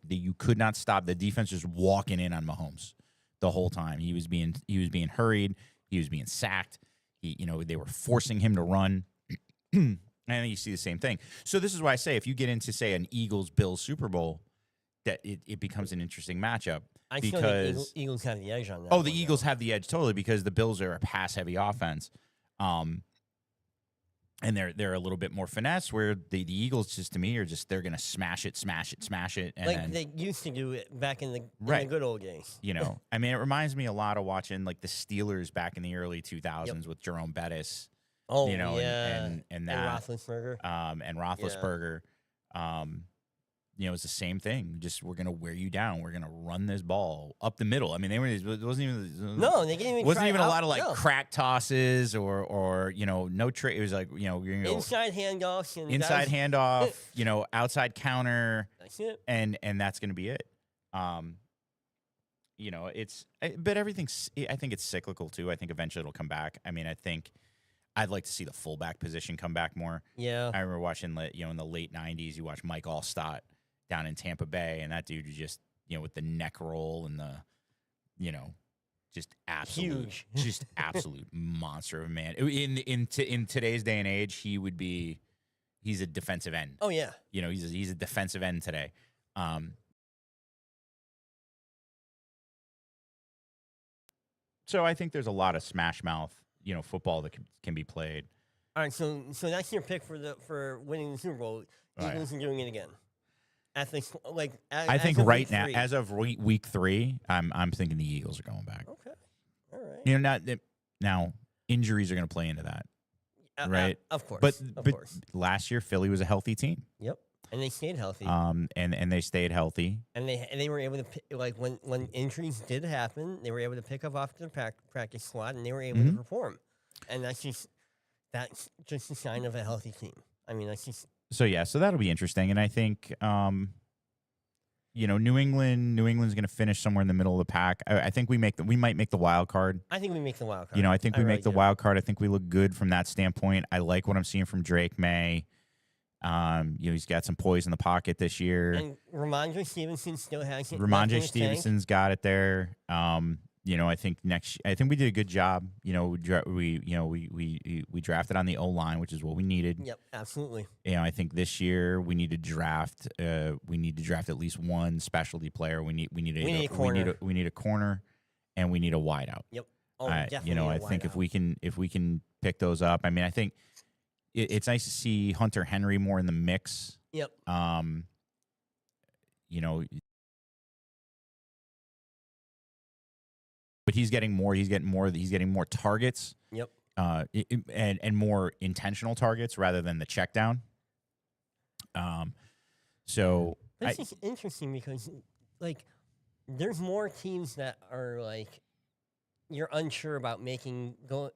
B: you could not stop the defense just walking in on Mahomes the whole time. He was being hurried, he was being sacked. They were forcing him to run. And then you see the same thing. So this is why I say if you get into, say, an Eagles-Bills Super Bowl, that it becomes an interesting matchup.
A: I still think Eagles have the edge on that.
B: Oh, the Eagles have the edge totally because the Bills are a pass-heavy offense. And they're a little bit more finesse, where the Eagles just, to me, are just, they're going to smash it. And
A: like
B: then,
A: they used to do it back in the
B: Right.
A: good old days.
B: you know, I mean, it reminds me a lot of watching like the Steelers back in the early 2000s with Jerome Bettis,
A: Oh,
B: you know,
A: yeah.
B: and that,
A: Roethlisberger.
B: and Roethlisberger. You know, it's the same thing. Just, we're going to wear you down. We're going to run this ball up the middle. I mean, it wasn't even
A: No, they didn't even
B: wasn't
A: try
B: even a
A: out-
B: lot of like
A: no.
B: crack tosses or you know, no trade. It was like, you know, you're going to go
A: Inside handoffs and
B: inside
A: guys-
B: handoff, you know, outside counter,
A: That's it.
B: and that's going to be it. You know, but everything's, I think it's cyclical too. I think eventually it'll come back. I mean, I think I'd like to see the fullback position come back more.
A: Yeah.
B: I remember watching, you know, in the late 90s, you watch Mike Allstott down in Tampa Bay, and that dude was just, you know, with the neck roll and the, you know, just absolute,
A: Huge.
B: just absolute monster of a man. In today's day and age, he's a defensive end.
A: Oh, yeah.
B: You know, he's a defensive end today. So I think there's a lot of smash mouth, you know, football that can be played.
A: All right, so that's your pick for winning the Super Bowl.
B: Oh, yeah.
A: Eagles are doing it again. At this, like,
B: I think
A: as of
B: right
A: week
B: now,
A: 3.
B: as of week 3, I'm thinking the Eagles are going back.
A: Okay. All right.
B: You know, now injuries are going to play into that, right?
A: Of course.
B: but
A: of
B: but
A: course.
B: last year Philly was a healthy team,
A: Yep. And they stayed healthy.
B: and they stayed healthy.
A: And they were able to like when injuries did happen, they were able to pick up off the practice squad and they were able to perform. And that's just a sign of a healthy team. I mean, that's just
B: So yeah, so that'll be interesting, and I think you know, New England's going to finish somewhere in the middle of the pack. I think we might make the wild card.
A: I think we make the wild card.
B: You know, I think we
A: really
B: make the
A: do.
B: wild card. I think we look good from that standpoint. I like what I'm seeing from Drake May. You know, he's got some poise in the pocket this year.
A: And Ramondre Stevenson still has it. left in
B: Ramondre
A: the tank.
B: Stevenson's got it there. You know, I think we did a good job. You know, we drafted on the O-line, which is what we needed.
A: Yep, absolutely.
B: You know, I think this year we need to draft. We need to draft at least one specialty player. We need
A: a corner.
B: we need a corner, and we need a wideout.
A: Yep. Oh, definitely.
B: You know,
A: a
B: I think
A: wideout.
B: if we can pick those up. I mean, I think it's nice to see Hunter Henry more in the mix.
A: Yep.
B: You know, but he's getting more. He's getting more targets.
A: Yep.
B: And more intentional targets rather than the check down. So
A: This is interesting because, like, there's more teams that are like you're unsure about making the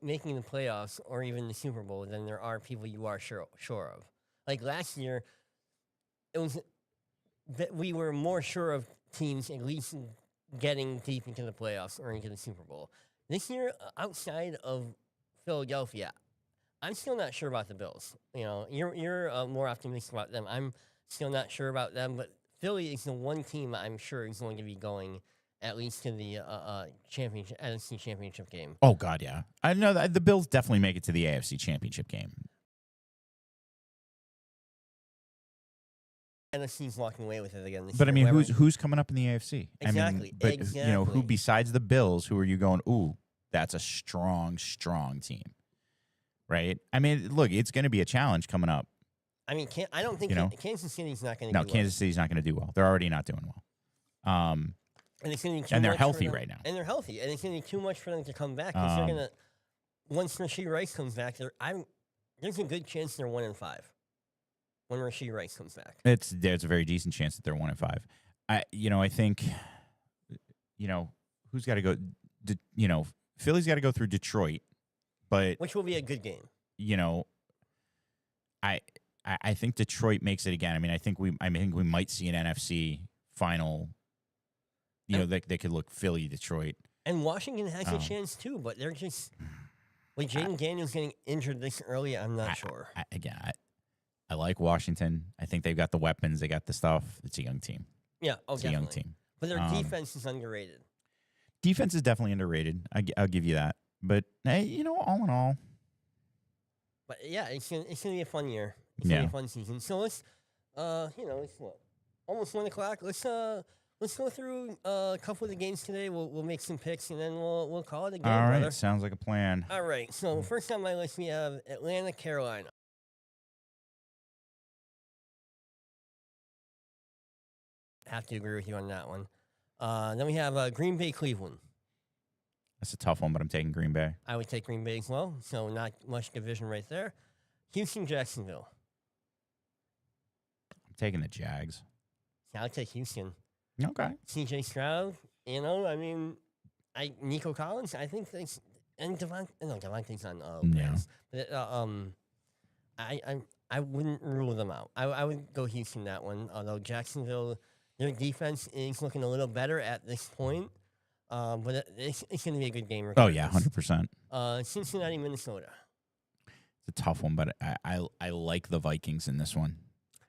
A: playoffs or even the Super Bowl than there are people you are sure of. Like last year, it was that we were more sure of teams at least getting deep into the playoffs or into the Super Bowl. This year, outside of Philadelphia, I'm still not sure about the Bills. You know, you're more optimistic about them. I'm still not sure about them, but Philly is the one team I'm sure is going to be going at least to the NFC championship game.
B: oh god, yeah, I know that the Bills definitely make it to the AFC Championship game.
A: NFC's walking away with it again. This
B: But I
A: year,
B: mean,
A: whoever-
B: who's coming up in the AFC? I mean,
A: Exactly,
B: but you know, who
A: exactly.
B: besides the Bills? Who are you going? Ooh, that's a strong team, right? I mean, look, it's going to be a challenge coming up.
A: I mean, I don't think
B: you know?
A: Kansas City's not going to.
B: No, Kansas City's not going to do well. They're already not doing well.
A: And it's gonna be too
B: And they're
A: much for
B: healthy
A: them-
B: right now.
A: And they're healthy, and it's gonna be too much for them to come back because they're gonna. Once Rashee Rice comes back, there's a good chance they're 1-5. When Rashee Rice comes back,
B: There's a very decent chance that they're 1-5. I think, you know, who's got to go? You know, Philly's got to go through Detroit, but
A: which will be a good game.
B: you know, I think Detroit makes it again. I mean, I think we might see an NFC final. You know, they could look Philly, Detroit.
A: And Washington has a chance too, but they're just With Jaden Daniels getting injured this early, I'm not sure.
B: I like Washington. I think they've got the weapons. They got the stuff. It's a young team.
A: Yeah,
B: It's
A: definitely.
B: a young team.
A: But their defense is underrated.
B: Defense is definitely underrated. I'll give you that. But hey, all in all,
A: But yeah, it's gonna be a fun year. It's gonna be a fun season. So let's, it's what, almost 1:00. Let's go through a couple of the games today. We'll make some picks and then we'll call it a game.
B: all right.
A: Brother.
B: Sounds like a plan.
A: All right. So first on my list we have Atlanta, Carolina. Have to agree with you on that one. Then we have Green Bay, Cleveland.
B: That's a tough one, but I'm taking Green Bay.
A: I would take Green Bay as well. So not much division right there. Houston, Jacksonville.
B: I'm taking the Jags.
A: Yeah, I'll take Houston.
B: Okay.
A: CJ Stroud, Nico Collins, I think that's, and Devontae's on Bears. But I wouldn't rule them out. I would go Houston that one, although Jacksonville, their defense is looking a little better at this point. But it's going to be a good game.
B: Oh, yeah, 100%.
A: Cincinnati, Minnesota.
B: It's a tough one, but I like the Vikings in this one.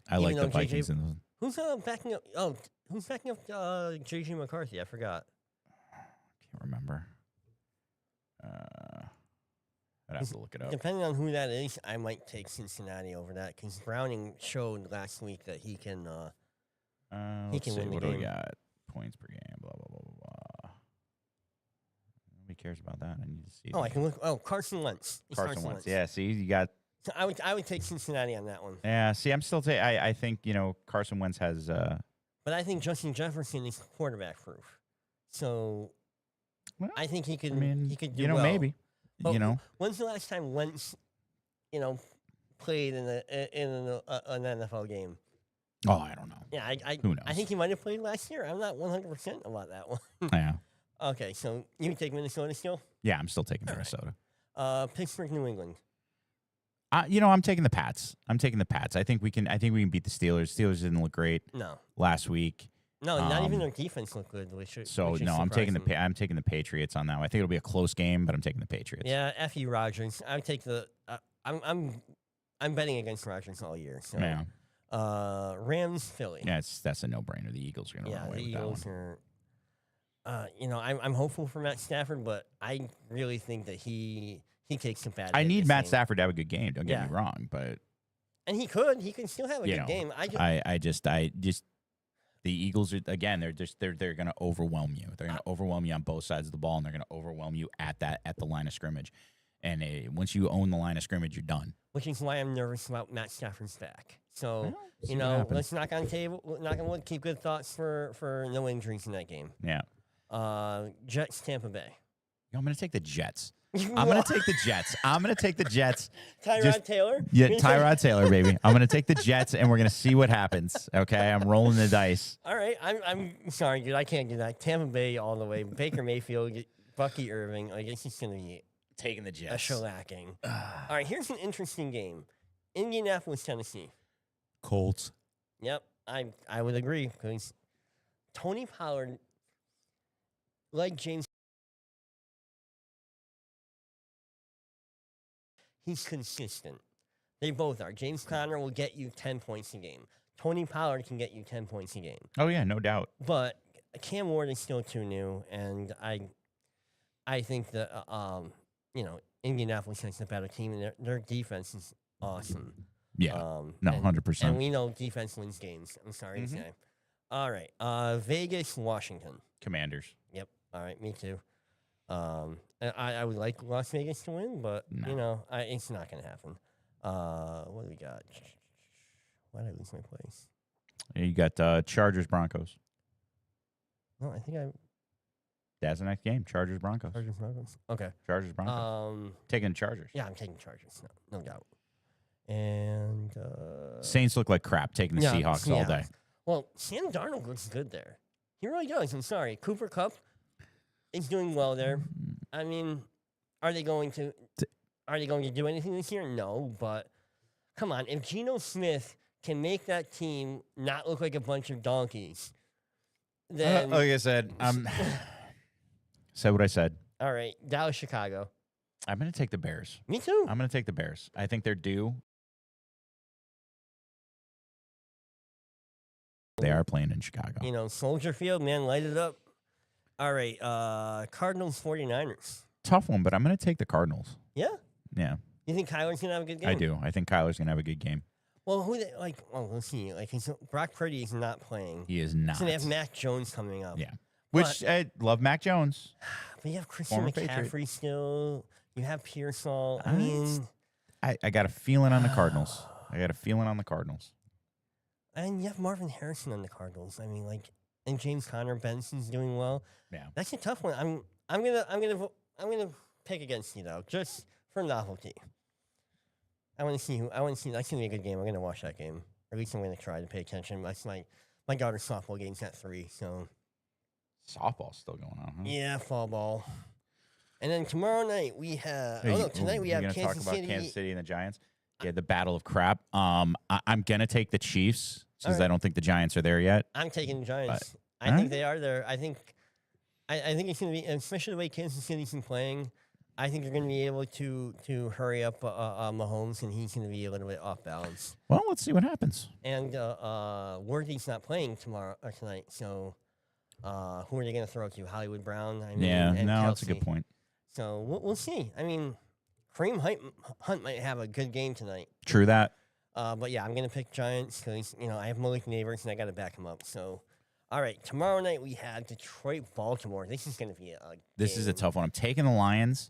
B: I like the Vikings in this one.
A: Who's backing up? Oh, who's backing up J.J. McCarthy? I forgot.
B: Can't remember. I'd have to look it up.
A: Depending on who that is, I might take Cincinnati over that because Browning showed last week that he can.
B: Let's see.
A: Win the
B: What
A: game.
B: do we got? Points per game. Blah blah blah blah blah. Nobody cares about that. I need to see.
A: I can look. Oh, Carson Wentz. It's
B: Carson Wentz. Yeah. See, you got.
A: So I would take Cincinnati on that one.
B: Yeah. See, I'm still taking. I think Carson Wentz has.
A: But I think Justin Jefferson is quarterback proof. So.
B: Well,
A: I think he could.
B: I mean,
A: he could do well.
B: maybe.
A: But when's the last time Wentz, played in an NFL game?
B: Oh, I don't know.
A: Yeah,
B: Who knows?
A: I think he might have played last year. I'm not 100% about that one.
B: Yeah.
A: Okay, so you take Minnesota still?
B: Yeah, I'm still taking Minnesota.
A: Pittsburgh, New England.
B: I'm taking the Pats. I think we can beat the Steelers. Steelers didn't look great
A: No.
B: last week.
A: No, not even their defense looked good. Which is
B: I'm taking
A: surprising.
B: I'm taking the Patriots on that one. I think it'll be a close game, but I'm taking the Patriots.
A: Yeah, F.E. Rodgers. I would take the. I'm betting against Rodgers all year. So.
B: Yeah.
A: Rams, Philly.
B: Yeah, that's a no-brainer. The Eagles are going to run away
A: the
B: with
A: Eagles
B: that one.
A: are. I'm hopeful for Matt Stafford, but I really think that he takes a bad.
B: I
A: hit
B: need
A: this
B: Matt
A: game.
B: Stafford to have a good game. Don't get
A: Yeah.
B: me wrong, but
A: And he can still have a
B: You
A: good
B: know,
A: game.
B: I just the Eagles are again. They're going to overwhelm you. They're going to overwhelm you on both sides of the ball, and they're going to overwhelm you at the line of scrimmage. And once you own the line of scrimmage, you're done.
A: Which is why I'm nervous about Matt Stafford's back. So
B: Well, see what happens.
A: let's knock on wood. Keep good thoughts for no injuries in that game.
B: Yeah.
A: Jets, Tampa Bay.
B: I'm going to take the Jets. I'm going to take the Jets.
A: Tyrod
B: Just-
A: Taylor.
B: Yeah, Tyrod Taylor, baby. I'm going to take the Jets, and we're going to see what happens. Okay, I'm rolling the dice.
A: All right, I'm sorry, dude. I can't do that. Tampa Bay all the way. Baker Mayfield, Bucky Irving. Like it's just gonna be
B: Taking the
A: a
B: Jets.
A: shellacking. All right, here's an interesting game: Indianapolis, Tennessee.
B: Colts.
A: Yep, I would agree because Tony Pollard, like James, he's consistent. They both are. James Conner will get you 10 points a game. Tony Pollard can get you 10 points a game.
B: Oh yeah, no doubt.
A: But Cam Ward is still too new, and I think that Indianapolis has a better team, and their defense is awesome.
B: Yeah. No,
A: and-
B: 100%.
A: And we know defense wins games. I'm sorry to say. All right, Vegas, Washington.
B: Commanders.
A: Yep. All right, me too. And I would like Las Vegas to win, but
B: No.
A: it's not going to happen. What do we got? Why did I lose my place?
B: You got Chargers, Broncos.
A: No, I think
B: That's the next game. Chargers, Broncos.
A: Chargers Broncos. Okay.
B: Chargers, Broncos. Taking the Chargers.
A: Yeah, I'm taking Chargers. No doubt. And
B: Saints look like crap. Taking the Seahawks all day.
A: Well, Sam Darnold looks good there. He really does. I'm sorry. Cooper Kupp is doing well there. I mean, are they going to do anything this year? No, but come on. If Geno Smith can make that team not look like a bunch of donkeys, then
B: Like I said, said what I said.
A: all right, Dallas, Chicago.
B: I'm going to take the Bears.
A: Me too.
B: I'm going to take the Bears. I think they're due. They are playing in Chicago.
A: You know, Soldier Field, man, light it up. All right, Cardinals 49ers.
B: Tough one, but I'm going to take the Cardinals.
A: Yeah?
B: Yeah,
A: You think Kyler's going to have a good game?
B: I do. I think Kyler's going to have a good game.
A: Well, let's see. Brock Purdy is not playing.
B: He is not.
A: So they have Mac Jones coming up.
B: Yeah. Which I love Mac Jones.
A: But you have Christian
B: Former
A: McCaffrey
B: Patriot.
A: still. You have Pearsall. I
B: Uh,
A: mean,
B: I got a feeling on the Cardinals. I got a feeling on the Cardinals.
A: and you have Marvin Harrison on the Cardinals. I mean, and James Conner Benson's doing well.
B: Yeah.
A: That's a tough one. I'm gonna pick against you though, just for novelty. I want to see that's gonna be a good game. I'm gonna watch that game. Or at least I'm gonna try to pay attention. That's my daughter's softball game's at 3, so
B: Softball's still going on, huh?
A: yeah, fall ball. And then tomorrow night we have.
B: Hey,
A: Tonight we
B: you're
A: have
B: gonna
A: Kansas
B: talk about
A: City.
B: Kansas City and the Giants. Yeah, the battle of crap. I'm gonna take the Chiefs since
A: Alright.
B: I don't think the Giants are there yet.
A: I'm taking the Giants. I
B: alright.
A: think they are there. I think it's going to be, especially the way Kansas City's been playing. I think they're going to be able to hurry up Mahomes, and he's going to be a little bit off balance.
B: Well, let's see what happens.
A: And Worthy's not playing tonight, so who are they going to throw to? Hollywood Brown? I mean,
B: Yeah,
A: and
B: no, that's a good
A: Kelsey.
B: point.
A: So we'll see. I mean, Kareem Hunt might have a good game tonight.
B: True that.
A: But yeah, I'm going to pick Giants because, I have Malik Neighbors, and I got to back him up. So, all right, tomorrow night we have Detroit-Baltimore. This is going to be
B: This is a
A: game.
B: tough one. I'm taking the Lions.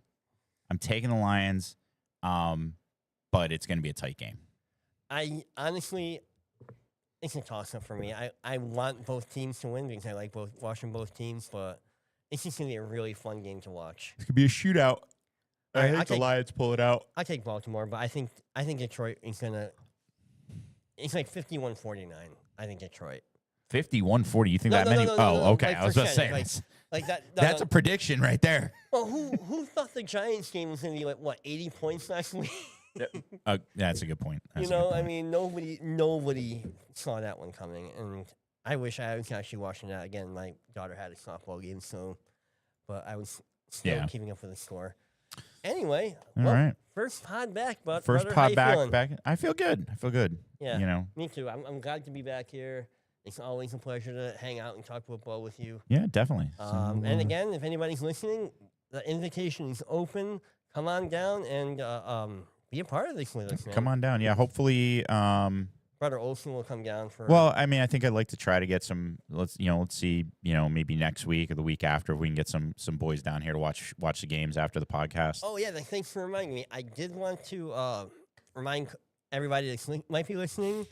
B: But it's gonna be a tight game.
A: I honestly, it's a toss-up for me. I want both teams to win because I like watching both teams, but it's just going to be a really fun game to watch.
B: It could be a shootout.
A: I think the
B: Lions pull it out.
A: I take Baltimore, but I think Detroit is going to. It's like 51-49. I think Detroit.
B: 51-40. You think
A: No,
B: that
A: no,
B: many?
A: no, no, no,
B: okay.
A: like
B: I was going to say
A: percentage, like that.
B: that's a prediction right there.
A: Well, who thought the Giants game was going to be like 80 points last week?
B: That's a good point. That's a
A: You
B: good
A: know, I
B: point.
A: mean, nobody saw that one coming, and I wish I was actually watching that again. My daughter had a softball game, but I was still keeping up with the score. Anyway,
B: All right.
A: first pod back, but
B: First
A: brother, how
B: pod
A: you
B: back.
A: feeling?
B: I feel good.
A: Yeah.
B: You know.
A: Me too. I'm glad to be back here. It's always a pleasure to hang out and talk football with you.
B: Yeah, definitely.
A: And again, if anybody's listening, the invitation is open. Come on down and be a part of this with us, man.
B: Come on down. Yeah, hopefully.
A: Brother Olsen will come down for.
B: Well, I mean, I think I'd like to try to get some. Let's see. Maybe next week or the week after, if we can get some boys down here to watch the games after the podcast.
A: Oh yeah, thanks for reminding me. I did want to remind everybody that might be listening.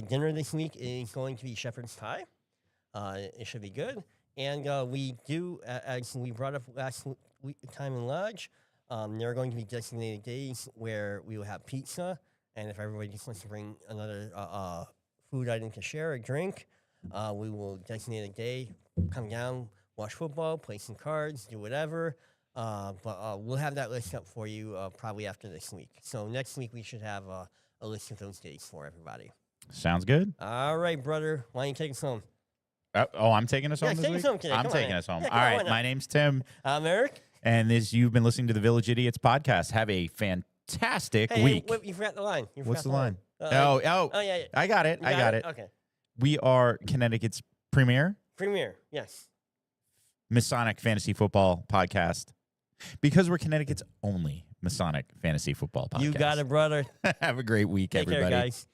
A: Dinner this week is going to be shepherd's pie. It should be good. And we do, as we brought up last time in Lodge, there are going to be designated days where we will have pizza. And if everybody just wants to bring another food item to share or drink, we will designate a day, come down, watch football, play some cards, do whatever. But we'll have that list up for you probably after this week. So next week we should have a list of those days for everybody.
B: Sounds good.
A: All right, brother. Why don't you take us home?
B: I'm taking us home this
A: take
B: week.
A: us home today.
B: I'm
A: Come on,
B: taking
A: man.
B: us home.
A: Yeah,
B: All
A: come on,
B: right.
A: why not?
B: My name's Tim,
A: I'm Eric.
B: and you've been listening to the Village Idiots podcast. Have a fantastic
A: Hey,
B: week.
A: you forgot the line.
B: What's the line?
A: Oh,
B: Oh,
A: yeah.
B: I got it.
A: You
B: I got it.
A: Okay.
B: We are Connecticut's premier
A: Premier. Yes.
B: Masonic Fantasy Football podcast because we're Connecticut's only Masonic Fantasy Football podcast.
A: You got it, brother.
B: Have a great week,
A: Take
B: everybody.
A: care, guys.